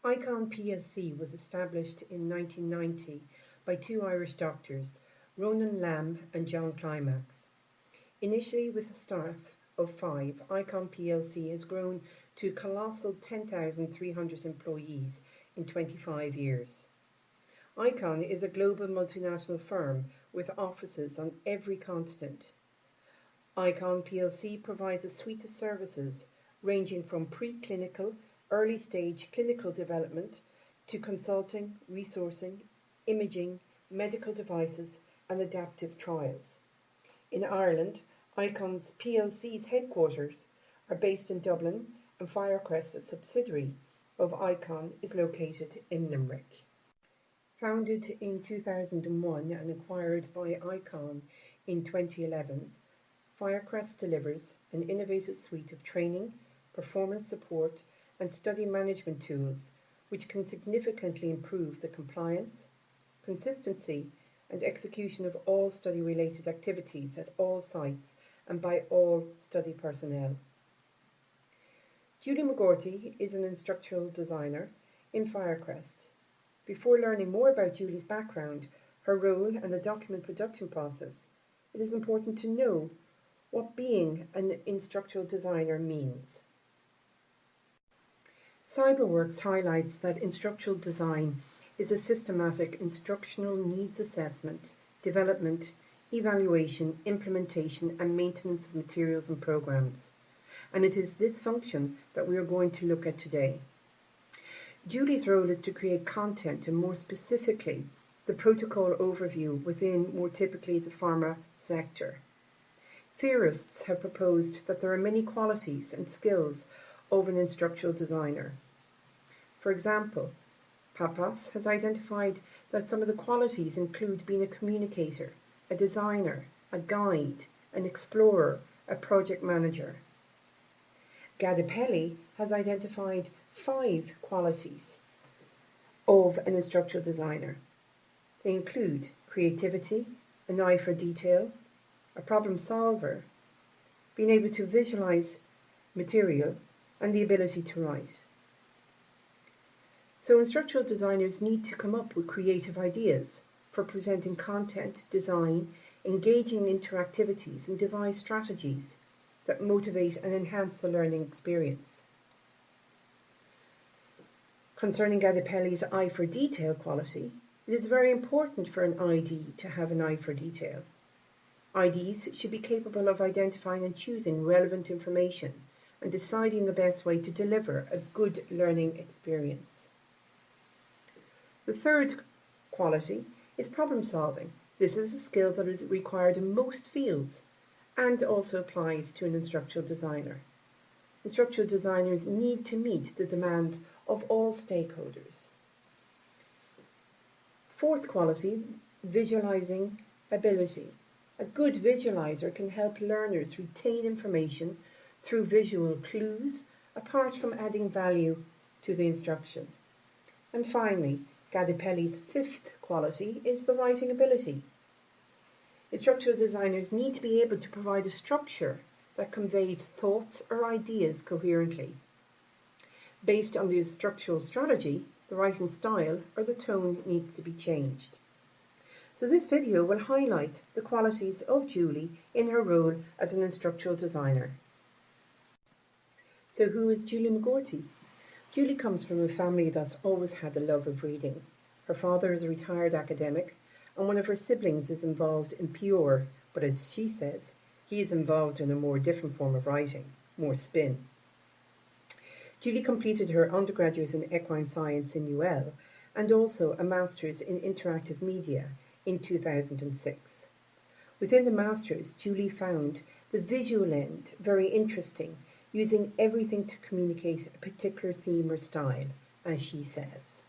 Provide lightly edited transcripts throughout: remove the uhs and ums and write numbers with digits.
Icon plc was established in 1990 by two Irish doctors, Ronan Lamb and John Climax. Initially with a staff of 5, Icon plc has grown to a colossal 10,300 employees in 25 years. Icon is a global multinational firm with offices on every continent. Icon plc provides a suite of services ranging from preclinical, early-stage clinical development to consulting, resourcing, imaging, medical devices and adaptive trials. In Ireland, Icon plc's headquarters are based in Dublin and Firecrest, a subsidiary of Icon, is located in Limerick. Founded in 2001 and acquired by Icon in 2011, Firecrest delivers an innovative suite of training, performance support and study management tools which can significantly improve the compliance, consistency and execution of all study-related activities at all sites and by all study personnel. Julie McGorty is an instructional designer in Firecrest. Before learning more about Julie's background, her role and the document production process, it is important to know what being an instructional designer means. CyberWorks highlights that instructional design is a systematic instructional needs assessment, development, evaluation, implementation and maintenance of materials and programs. And it is this function that we are going to look at today. Julie's role is to create content and more specifically the protocol overview within more typically the pharma sector. Theorists have proposed that there are many qualities and skills of an instructional designer. For example, Papas has identified that some of the qualities include being a communicator, a designer, a guide, an explorer, a project manager. Gadapelli has identified 5 qualities of an instructional designer. They include creativity, an eye for detail, a problem solver, being able to visualize material, and the ability to write. So instructional designers need to come up with creative ideas for presenting content, design, engaging in interactivities, and devise strategies that motivate and enhance the learning experience. Concerning Gadapelli's eye for detail quality, it is very important for an ID to have an eye for detail. IDs should be capable of identifying and choosing relevant information and deciding the best way to deliver a good learning experience. The third quality is problem solving. This is a skill that is required in most fields and also applies to an instructional designer. Instructional designers need to meet the demands of all stakeholders. Fourth quality, visualizing ability. A good visualizer can help learners retain information through visual clues, apart from adding value to the instruction. And finally, Gadapelli's 5th quality is the writing ability. Instructional designers need to be able to provide a structure that conveys thoughts or ideas coherently. Based on the instructional strategy, the writing style or the tone needs to be changed. So this video will highlight the qualities of Julie in her role as an instructional designer. So who is Julie McGorty? Julie comes from a family that's always had a love of reading. Her father is a retired academic and one of her siblings is involved in PR, but as she says, he is involved in a more different form of writing, more spin. Julie completed her undergraduate in equine science in UL and also a master's in interactive media in 2006. Within the master's, Julie found the visual end very interesting, using everything to communicate a particular theme or style, as she says.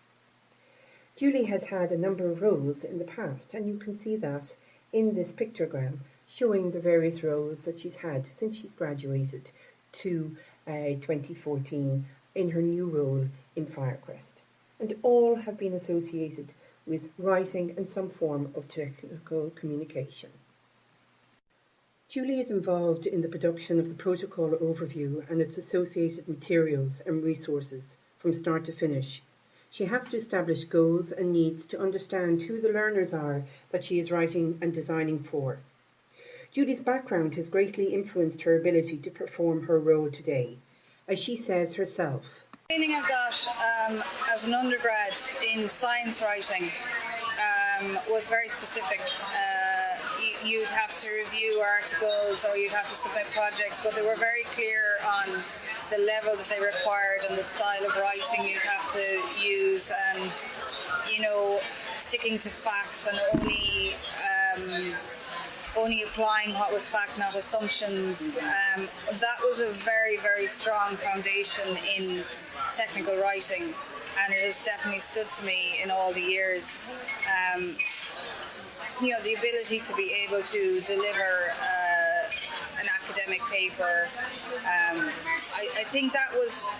Julie has had a number of roles in the past, and you can see that in this pictogram showing the various roles that she's had since she's graduated to 2014 in her new role in Firecrest. And all have been associated with writing and some form of technical communication. Julie is involved in the production of the protocol overview and its associated materials and resources from start to finish, She has to establish goals and needs to understand who the learners are that she is writing and designing for. Julie's background has greatly influenced her ability to perform her role today, as she says herself. The training I got as an undergrad in science writing was very specific. You'd have to review articles or you'd have to submit projects, but they were very clear on the level that they required and the style of writing you'd have to use, and sticking to facts and only applying what was fact, not assumptions. That was a very, very strong foundation in technical writing, and it has definitely stood to me in all the years. The ability to be able to deliver an academic paper, I think that was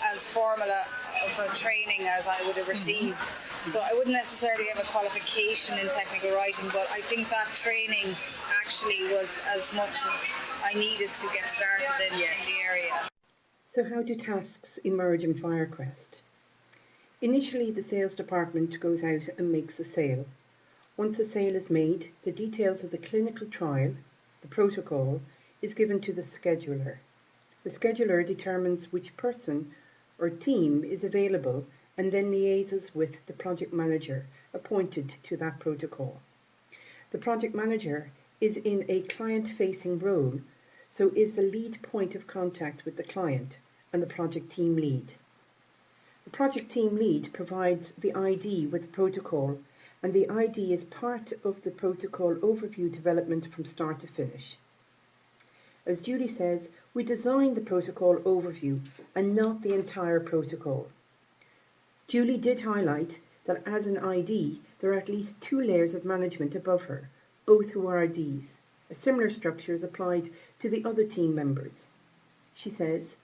as formal of a training as I would have received. So I wouldn't necessarily have a qualification in technical writing, but I think that training actually was as much as I needed to get started in the area. So how do tasks emerge in Firecrest? Initially, the sales department goes out and makes a sale. Once a sale is made, the details of the clinical trial, the protocol, is given to the scheduler. The scheduler determines which person or team is available and then liaises with the project manager appointed to that protocol. The project manager is in a client-facing role, so is the lead point of contact with the client and the project team lead. The project team lead provides the ID with the protocol, and the ID is part of the protocol overview development from start to finish. As Julie says, we design the protocol overview and not the entire protocol. Julie did highlight that as an ID, there are at least 2 layers of management above her, both who are IDs. A similar structure is applied to the other team members. She says,